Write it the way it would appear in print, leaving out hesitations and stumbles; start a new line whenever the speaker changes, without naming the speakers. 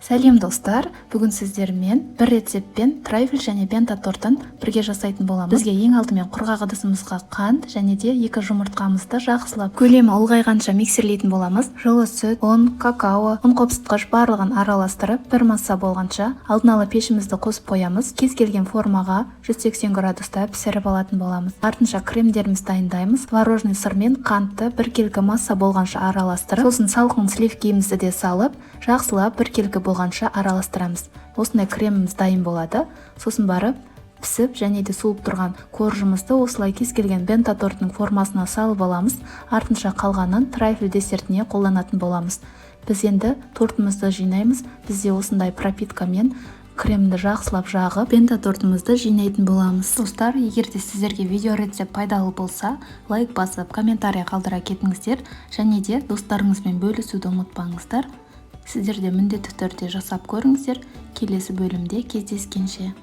Сәлем достар, бүгін сіздермен бір рецептпен трайфл және бента тортын бірге жасайтын боламыз. Бізге ең алдымен құрғақ ыдысымызға қант және де 2 жұмыртқамызды жақсылап көлемі ұлғайғанша миксерлейтін боламыз. Жылы сүт, ұн, какао, ұн қопсытқыш барлығын араластырып, бір масса болғанша алдын ала пешімізді қосып қоямыз. Кез келген формаға 180 градуста пісіріп алатын боламыз. Артынша кремдерімізді дайындаймыз. Творожный сыр мен қантты бір келкі масса болғанша араластырып, сосын салқын сливкімізді де салып, жақсылап бір келкі болғанша араластырамыз. Осындай креміміз дайын болады. Сосын барып пісіп және де суып тұрған коржымызды осылай кез келген бента тортының формасына салып аламыз. Артынша қалғанын трайфл десертіне қолданатын боламыз. Біз енді тортымызды жинаймыз. Бізде осындай пропиткамен кремді жақсылап жағып бента тортымызды жинайтын боламыз. Достар, егер де сіздерге видео рецепт пайдалы болса, лайк басып, комментарий қалдыра кетіңіздер және де достарыңызбен бөлісуді ұмытпаңыздар. Сіздер де міндетті түрде жасап көріңіздер. Келесі бөлімде кездескенше.